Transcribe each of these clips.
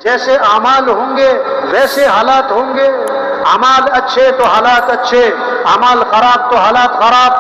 جیسے اعمال ہوں گے ویسے حالات ہوں گے. اعمال اچھے تو حالات اچھے، اعمال خراب تو حالات خراب.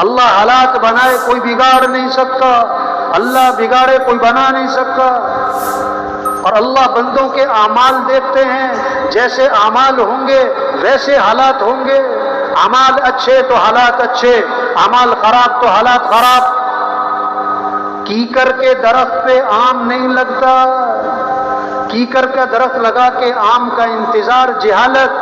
اللہ حالات بنائے کوئی بگاڑ نہیں سکتا، اللہ بگاڑے کوئی بنا نہیں سکتا. اور اللہ بندوں کے اعمال دیکھتے ہیں، جیسے اعمال ہوں گے ویسے حالات ہوں گے. اعمال اچھے تو حالات اچھے، اعمال خراب تو حالات خراب. کیکر کے درخت پہ آم نہیں لگتا، کیکر کا درخت لگا کے آم کا انتظار جہالت.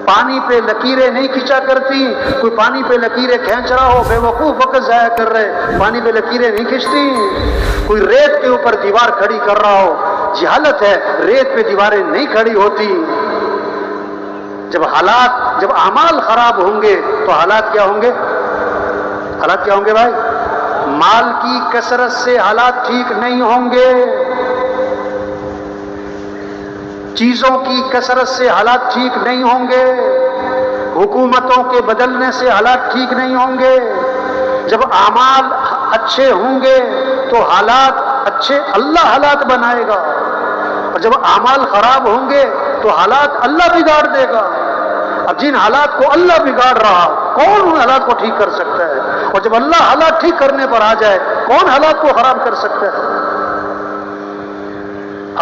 پانی پہ لکیریں نہیں کھینچا کرتی. کوئی پانی پہ لکیریں کھینچ رہا ہو، بے وقوف وقت ضائع کر رہے. پانی پہ لکیریں نہیں کھینچتی. کوئی ریت کے اوپر دیوار کھڑی کر رہا ہو، جہالت ہے. ریت پہ دیواریں نہیں کھڑی ہوتی. جب اعمال خراب ہوں گے تو حالات کیا ہوں گے؟ حالات کیا ہوں گے بھائی؟ مال کی کثرت سے حالات ٹھیک نہیں ہوں گے، چیزوں کی کثرت سے حالات ٹھیک نہیں ہوں گے، حکومتوں کے بدلنے سے حالات ٹھیک نہیں ہوں گے. جب اعمال اچھے ہوں گے تو حالات اچھے اللہ حالات بنائے گا، اور جب اعمال خراب ہوں گے تو حالات اللہ بگاڑ دے گا. اب جن حالات کو اللہ بگاڑ رہا، کون ان حالات کو ٹھیک کر سکتا ہے؟ اور جب اللہ حالات ٹھیک کرنے پر آ جائے، کون حالات کو خراب کر سکتا ہے؟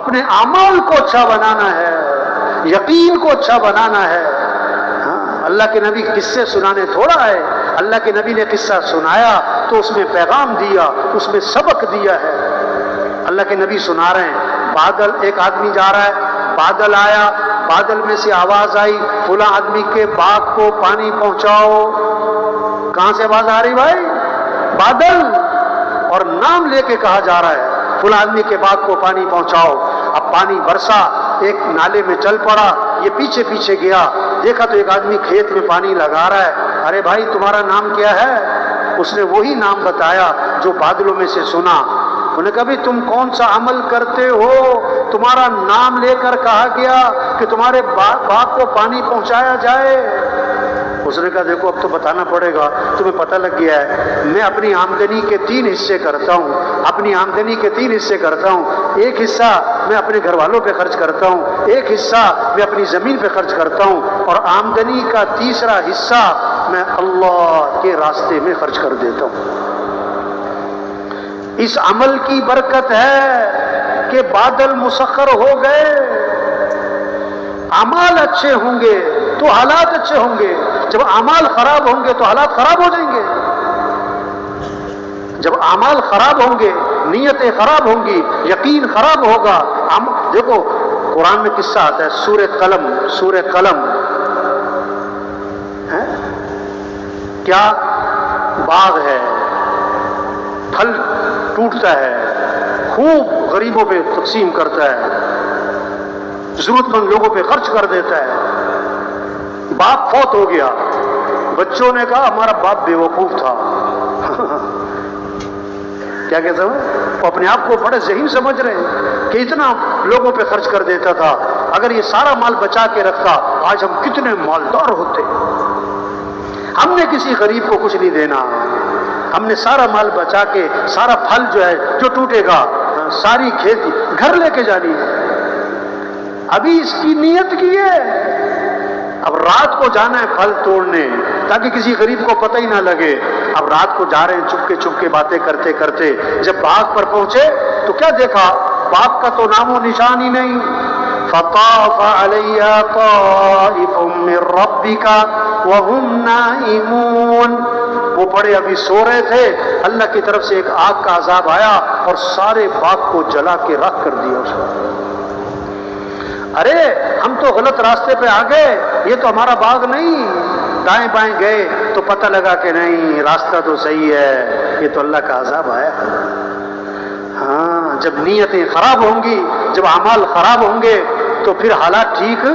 اپنے اعمال کو اچھا بنانا ہے، یقین کو اچھا بنانا ہے. اللہ کے نبی قصے سنانے تھوڑا ہے. اللہ کے نبی نے قصہ سنایا تو اس میں پیغام دیا، اس میں سبق دیا ہے. اللہ کے نبی سنا رہے ہیں، بادل، ایک آدمی جا رہا ہے، بادل آیا، بادل میں سے آواز آئی، فلاں آدمی کے باغ کو پانی پہنچاؤ. کہاں سے آواز آ رہی بھائی؟ بادل. اور نام لے کے کہا جا رہا ہے، فلاں آدمی کے باغ کو پانی پہنچاؤ. اب پانی برسا، ایک نالے میں چل پڑا، یہ پیچھے پیچھے گیا، دیکھا تو ایک آدمی کھیت میں پانی لگا رہا ہے. ارے بھائی تمہارا نام کیا ہے؟ اس نے وہی نام بتایا جو بادلوں میں سے سنا. انہوں نے کہا بھی تم کون سا عمل کرتے ہو؟ تمہارا نام لے کر کہا گیا کہ تمہارے باغ کو پانی پہنچایا جائے. اس نے کہا دیکھو اب تو بتانا پڑے گا، تمہیں پتہ لگ گیا ہے میں اپنی آمدنی کے 3 حصے کرتا ہوں. اپنی آمدنی کے 3 حصے کرتا ہوں. ایک حصہ میں اپنے گھر والوں پہ خرچ کرتا ہوں، ایک حصہ میں اپنی زمین پہ خرچ کرتا ہوں، اور آمدنی کا تیسرا حصہ میں اللہ کے راستے میں خرچ کر دیتا ہوں. اس عمل کی برکت ہے کہ بادل مسخر ہو گئے. اعمال اچھے ہوں گے تو حالات اچھے ہوں گے، جب اعمال خراب ہوں گے تو حالات خراب ہو جائیں گے. جب اعمال خراب ہوں گے، نیتیں خراب ہوں گی، یقین خراب ہوگا. دیکھو قرآن میں قصہ آتا ہے، سورہ قلم ہے کیا؟ باغ ہے، پھل ٹوٹتا ہے، خوب غریبوں پہ تقسیم کرتا ہے، ضرورت مند لوگوں پہ خرچ کر دیتا ہے. باپ فوت ہو گیا، بچوں نے کہا ہمارا باپ بے وقوف تھا. کیا کہتا ہوں؟ وہ اپنے آپ کو بڑے ذہین سمجھ رہے ہیں کہ اتنا لوگوں پہ خرچ کر دیتا تھا، اگر یہ سارا مال بچا کے رکھتا آج ہم کتنے مالدار ہوتے. ہم نے کسی غریب کو کچھ نہیں دینا، ہم نے سارا مال بچا کے سارا پھل جو ہے جو ٹوٹے گا، ساری کھیتی گھر لے کے جانی ہے. ابھی اس کی نیت کی ہے. اب رات کو جانا ہے پھل توڑنے تاکہ کسی غریب کو پتہ ہی نہ لگے. اب رات کو جا رہے ہیں چپ کے باتیں کرتے کرتے، جب باغ پر پہنچے تو کیا دیکھا؟ باغ کا تو نام و نشان ہی نہیں. فطاف علیہا طائف من ربک وهم نائمون. وہ بڑے ابھی سو رہے تھے، اللہ کی طرف سے ایک آگ کا عذاب آیا اور سارے باغ کو جلا کے راکھ کر دیا اس کو. ارے ہم تو غلط راستے پہ آ گئے، یہ تو ہمارا باغ نہیں. دائیں بائیں گئے تو پتہ لگا کہ نہیں، راستہ تو صحیح ہے، یہ تو اللہ کا عذاب آیا. ہاں، جب نیتیں خراب ہوں گی، جب اعمال خراب ہوں گے تو پھر حالات ٹھیک.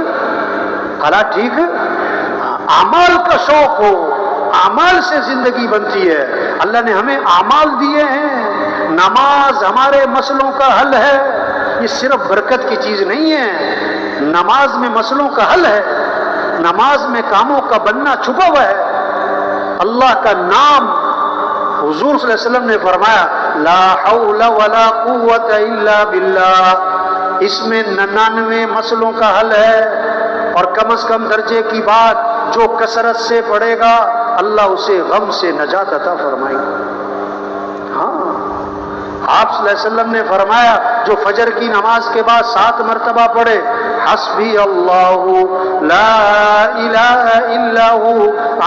اعمال کا شوق ہو، اعمال سے زندگی بنتی ہے. اللہ نے ہمیں اعمال دیے ہیں. نماز ہمارے مسئلوں کا حل ہے. یہ صرف برکت کی چیز نہیں ہے، نماز میں مسئلوں کا حل ہے. نماز میں کاموں کا بننا چھپا ہوا ہے. اللہ کا نام، حضور صلی اللہ علیہ وسلم نے فرمایا لا حول ولا قوت الا باللہ، اس میں 99 مسئلوں کا حل ہے، اور کم از کم درجے کی بات جو کثرت سے پڑھے گا اللہ اسے غم سے نجات عطا فرمائے گا۔ ہاں، آپ صلی اللہ علیہ وسلم نے فرمایا جو فجر کی نماز کے بعد 7 مرتبہ پڑھے حسبی اللہ لا الہ الا ہو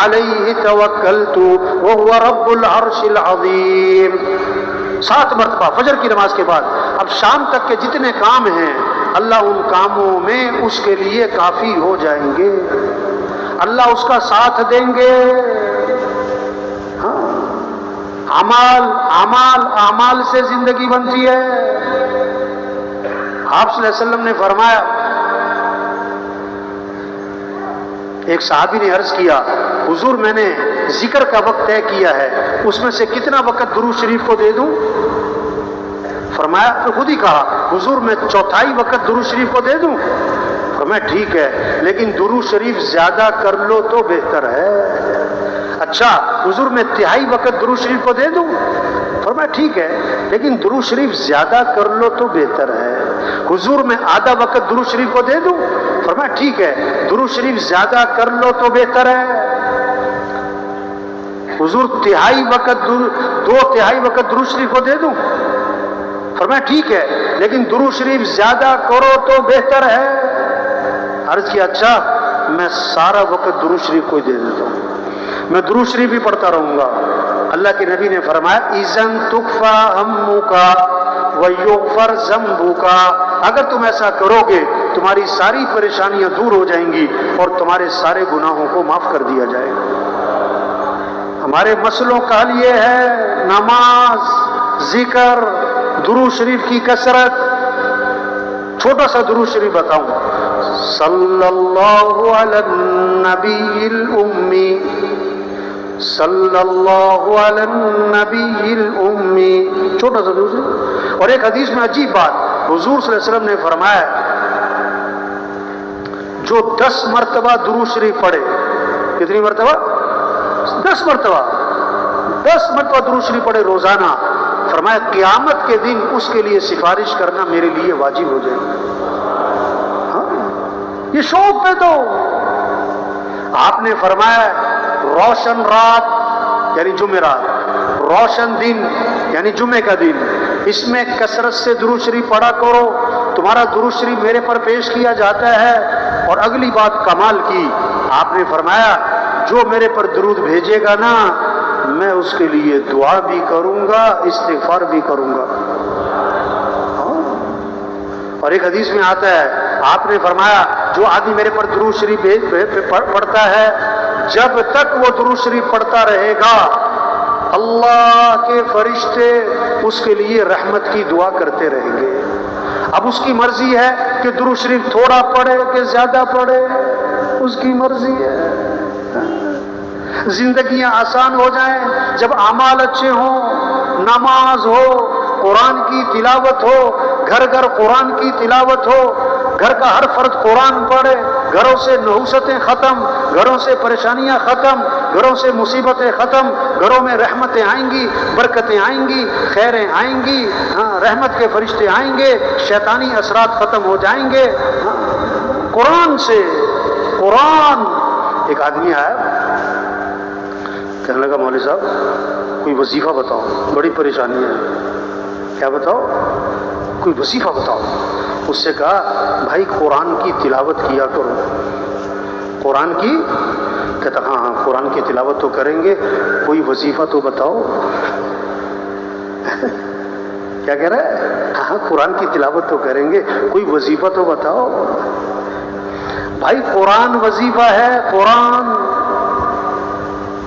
علیہ توکلت وہو رب العرش العظیم، 7 مرتبہ فجر کی نماز کے بعد۔ اب شام تک کے جتنے کام ہیں اللہ ان کاموں میں اس کے لیے کافی ہو جائیں گے، اللہ اس کا ساتھ دیں گے۔ ہاں، اعمال سے زندگی بنتی ہے۔ آپ صلی اللہ علیہ وسلم نے فرمایا، ایک صحابی نے عرض کیا حضور میں نے ذکر کا وقت طے کیا ہے، اس میں سے کتنا وقت درود شریف کو دے دوں؟ فرمایا تو خود ہی کہا حضور میں 1/4 وقت درود شریف کو دے دوں؟ فرمایا ٹھیک ہے، لیکن درود شریف زیادہ کر لو تو بہتر ہے۔ اچھا حضور میں 1/3 وقت درود شریف کو دے دوں؟ فرمایا ٹھیک ہے، لیکن درود شریف زیادہ کر لو تو بہتر ہے۔ حضور میں آدھا وقت درود شریف کو دے دوں؟ فرمایا ٹھیک ہے، درود شریف زیادہ کر لو تو بہتر ہے۔ حضور 2/3 وقت درود شریف کو دے دوں؟ فرمایا ٹھیک ہے، لیکن درود شریف زیادہ کرو تو بہتر ہے۔ عرض کیا اچھا میں سارا وقت درود شریف کو دے دیتا ہوں، میں درود شریف بھی پڑھتا رہوں گا۔ اللہ کے نبی نے فرمایا اذن تکفی ہمک ویغفر ذنبک، اگر تم ایسا کرو گے تمہاری ساری پریشانیاں دور ہو جائیں گی اور تمہارے سارے گناہوں کو معاف کر دیا جائے گا۔ ہمارے مسئلوں کا حل یہ ہے نماز، ذکر، درود شریف کی کثرت۔ چھوٹا سا درود شریف بتاؤں، صلی اللہ علی النبی الامی، صلی اللہ علی النبی الامی، چھوٹا سا درود شریف۔ اور ایک حدیث میں عجیب بات حضور صلی اللہ علیہ وسلم نے فرمایا جو 10 مرتبہ درود شریف پڑھے، کتنی مرتبہ؟ 10 مرتبہ، 10 مرتبہ درود شریف پڑھے روزانہ، فرمایا قیامت کے دن اس کے لیے سفارش کرنا میرے لیے واجب ہو جائے گا۔ ہاں، یہ شوق پہ تو آپ نے فرمایا روشن رات یعنی جمعرات، روشن دن یعنی جمعے کا دن، اس میں کثرت سے درود شریف پڑھا کرو، تمہارا درود شریف میرے پر پیش کیا جاتا ہے۔ اور اگلی بات کمال کی، آپ نے فرمایا جو میرے پر درود بھیجے گا نا میں اس کے لیے دعا بھی کروں گا، استغفار بھی کروں گا۔ اور ایک حدیث میں آتا ہے آپ نے فرمایا جو آدمی میرے پر درود شریف پڑھتا ہے جب تک وہ درود شریف پڑھتا رہے گا اللہ کے فرشتے اس کے لیے رحمت کی دعا کرتے رہیں گے۔ اب اس کی مرضی ہے کہ درود شریف تھوڑا پڑھے کہ زیادہ پڑھے، اس کی مرضی ہے۔ زندگیاں آسان ہو جائیں جب اعمال اچھے ہوں، نماز ہو، قرآن کی تلاوت ہو، گھر گھر قرآن کی تلاوت ہو، گھر کا ہر فرد قرآن پڑھے، گھروں سے نحوستیں ختم، گھروں سے پریشانیاں ختم، گھروں سے مصیبتیں ختم، گھروں میں رحمتیں آئیں گی، برکتیں آئیں گی، خیریں آئیں گی، رحمت کے فرشتے آئیں گے، شیطانی اثرات ختم ہو جائیں گے۔ قرآن سے، قرآن۔ ایک آدمی آیا کہنے لگا مولوی صاحب کوئی وظیفہ بتاؤ، بڑی پریشانی ہے۔ کیا بتاؤ؟ کوئی وظیفہ بتاؤ۔ اس سے کہا بھائی قرآن کی تلاوت کیا کرو۔ قرآن کی؟ کہتا ہاں قرآن کی تلاوت تو کریں گے، کوئی وظیفہ تو بتاؤ۔ کیا کہہ رہا ہے؟ ہاں قرآن کی تلاوت تو کریں گے، کوئی وظیفہ تو بتاؤ۔ بھائی قرآن وظیفہ ہے، قرآن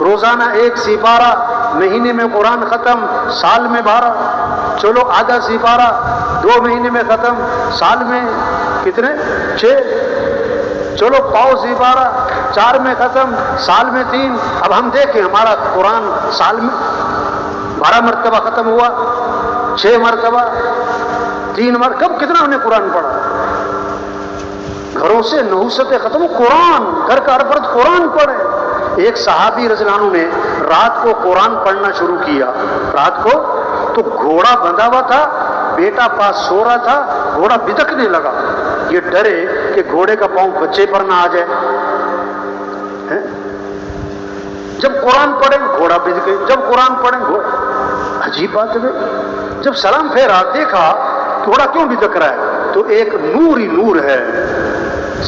روزانہ 1 سپارہ، مہینے میں قرآن ختم، سال میں 12، چلو آدھا سپارہ 2 مہینے میں ختم، سال میں کتنے؟ 6، چلو پاؤ سپارہ 4 میں ختم، سال میں 3۔ اب ہم دیکھیں ہمارا قرآن سال میں 12 مرتبہ ختم ہوا، 6 مرتبہ، 3 مرتبہ، کب کتنا ہم نے قرآن پڑھا؟ گھروں سے نحوستیں ختم، قرآن، گھر کا ہر فرد قرآن پڑھے۔ ایک صحابی رضی اللہ عنہ نے رات کو قرآن پڑھنا شروع کیا، رات کو تو گھوڑا بندھا ہوا تھا، بیٹا پاس سو رہا تھا، گھوڑا بدکنے لگا، یہ ڈرے کہ گھوڑے کا پاؤں بچے پر نہ آ جائے. جب قرآن پڑھیں گھوڑا بدکے، جب قرآن پڑھیں گھوڑا. عجیب بات ہے. جب سلام پھیرا دیکھا گھوڑا کیوں بدک رہا ہے، تو ایک نور ہی نور ہے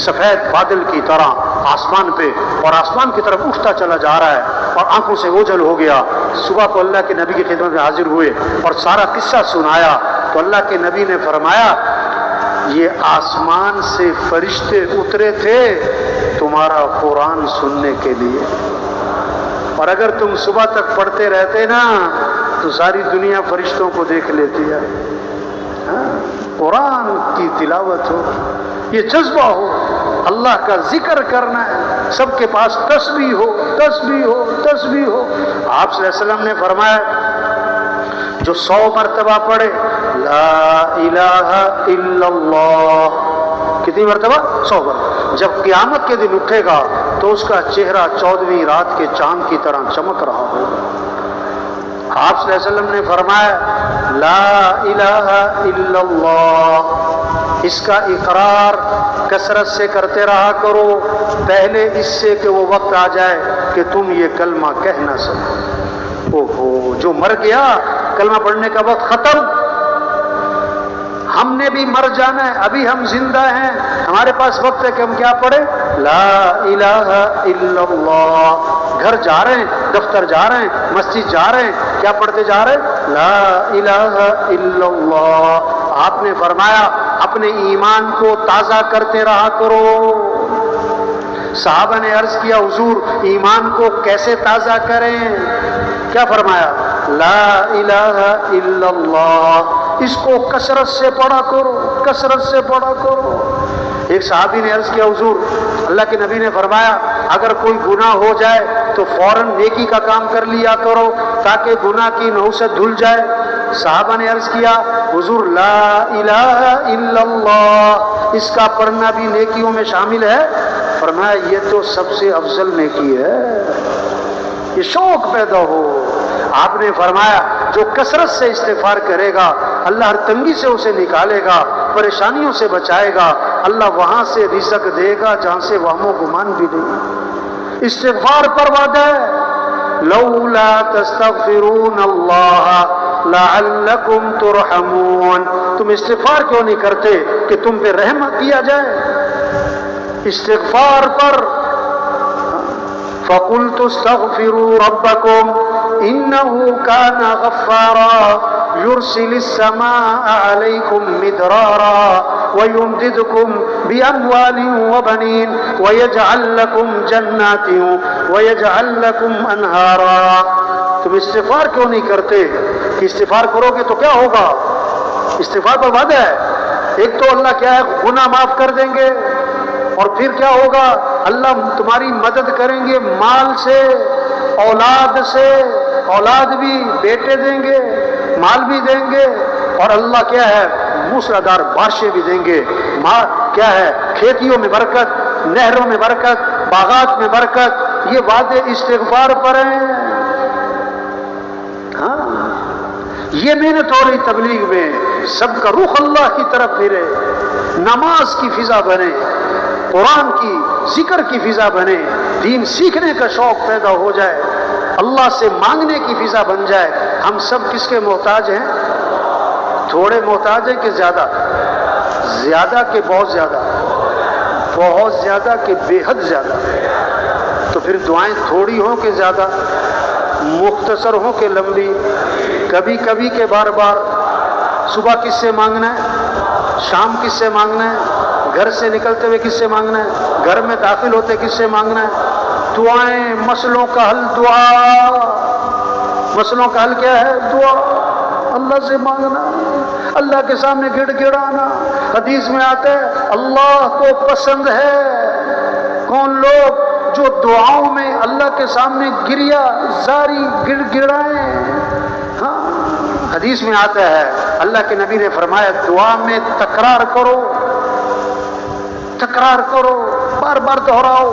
سفید بادل کی طرح آسمان پہ، اور آسمان کی طرف اٹھتا چلا جا رہا ہے اور آنکھوں سے اوجھل ہو گیا. صبح کو اللہ کے نبی کی خدمت میں حاضر ہوئے اور سارا قصہ سنایا تو اللہ کے نبی نے فرمایا یہ آسمان سے فرشتے اترے تھے تمہارا قرآن سننے کے لیے، اور اگر تم صبح تک پڑھتے رہتے نا تو ساری دنیا فرشتوں کو دیکھ لیتی ہے. قرآن کی تلاوت ہو، یہ جذبہ ہو، اللہ کا ذکر کرنا ہے، سب کے پاس تسبیح ہو، تسبیح ہو، تسبیح ہو. آپ صلی اللہ علیہ وسلم نے فرمایا جو 100 مرتبہ پڑھے لا الہ الا اللہ، کتنی مرتبہ؟ 100 مرتبہ. جب قیامت کے دن اٹھے گا تو اس کا چہرہ 14ویں رات کے چاند کی طرح چمک رہا ہوگا. آپ صلی اللہ علیہ وسلم نے فرمایا لا الہ الا اللہ، اس کا اقرار کثرت سے کرتے رہا کرو پہلے اس سے کہ وہ وقت آ جائے کہ تم یہ کلمہ کہہ نہ سکو. اوہو، جو مر گیا کلمہ پڑھنے کا وقت ختم. ہم نے بھی مر جانا ہے، ابھی ہم زندہ ہیں، ہمارے پاس وقت ہے کہ ہم کیا پڑھیں؟ لا الہ الا اللہ. گھر جا رہے ہیں، دفتر جا رہے ہیں، مسجد جا رہے ہیں، کیا پڑھتے جا رہے ہیں؟ لا الہ الا اللہ. آپ نے فرمایا اپنے ایمان کو تازہ کرتے رہا کرو. صحابہ نے عرض کیا حضور ایمان کو کیسے تازہ کریں؟ کیا فرمایا؟ لا الہ الا اللہ. اس کو کثرت سے پڑھا کرو، کثرت سے پڑھا کرو. ایک صحابی نے عرض کیا حضور اللہ کے نبی نے فرمایا اگر کوئی گناہ ہو جائے تو فوراً نیکی کا کام کر لیا کرو تاکہ گناہ کی نحوست دھل جائے. صحابہ نے عرض کیا حضور لا الہ الا اللہ اس کا پڑھنا بھی نیکیوں میں شامل ہے؟ فرمایا یہ تو سب سے افضل نیکی ہے. یہ شوق پیدا ہو. آپ نے فرمایا جو کثرت سے استغفار کرے گا اللہ ہر تنگی سے اسے نکالے گا، پریشانیوں سے بچائے گا، اللہ وہاں سے رزق دے گا جہاں سے وہم و گمان بھی نہیں. استغفار پر وعدہ ہے لولا تستغفرون اللہ لعلکم ترحمون. تم استغفار کیوں نہیں کرتے کہ تم پہ رحم کیا جائے؟ استغفار پر فَقُلْتُ اسْتَغْفِرُوا رَبَّكُمْ إِنَّهُ كَانَ غَفَّارًا يُرْسِلِ السَّمَاءَ عَلَيْكُمْ مِدْرَارًا وَيُمْدِدْكُمْ بِأَمْوَالٍ وَبَنِينَ وَيَجْعَلْ لَكُمْ جَنَّاتٍ وَيَجْعَلْ لَكُمْ أَنْهَارًا. تم استغفار کیوں نہیں کرتے کہ استغفار کرو گے تو کیا ہوگا؟ استغفار پر وعدہ ہے ایک تو اللہ کیا ہے گناہ معاف کر دیں گے، اور پھر کیا ہوگا اللہ تمہاری مدد کریں گے مال سے، اولاد سے، اولاد بھی بیٹے دیں گے، مال بھی دیں گے، اور اللہ کیا ہے موسلادھار بارشیں بھی دیں گے. کیا ہے کھیتیوں میں برکت، نہروں میں برکت، باغات میں برکت. یہ وعدے استغفار پر ہیں. ہاں یہ محنت ہو رہی تبلیغ میں سب کا رخ اللہ کی طرف پھرے، نماز کی فضا بنے، قرآن کی ذکر کی فضا بنے، دین سیکھنے کا شوق پیدا ہو جائے، اللہ سے مانگنے کی فضا بن جائے. ہم سب کس کے محتاج ہیں؟ تھوڑے محتاج ہیں کہ زیادہ؟ زیادہ کہ بہت زیادہ؟ بہت زیادہ کہ بے حد زیادہ. تو پھر دعائیں تھوڑی ہوں کہ زیادہ، مختصر ہوں کہ لمبی، کبھی کبھی کہ بار بار. صبح کس سے مانگنا ہے؟ شام کس سے مانگنا ہے؟ گھر سے نکلتے ہوئے کس سے مانگنا ہے؟ گھر میں داخل ہوتے کس سے مانگنا ہے؟ دعائیں، مسئلوں کا حل دعا. مسئلوں کا حل کیا ہے؟ دعا. اللہ سے مانگنا، اللہ کے سامنے گڑ گڑانا. حدیث میں آتا ہے اللہ کو پسند ہے کون لوگ جو دعاؤں میں اللہ کے سامنے گریا زاری گڑ گڑائیں. ہاں حدیث میں آتا ہے اللہ کے نبی نے فرمایا دعا میں تکرار کرو، تکرار کرو، بار بار دہراؤ.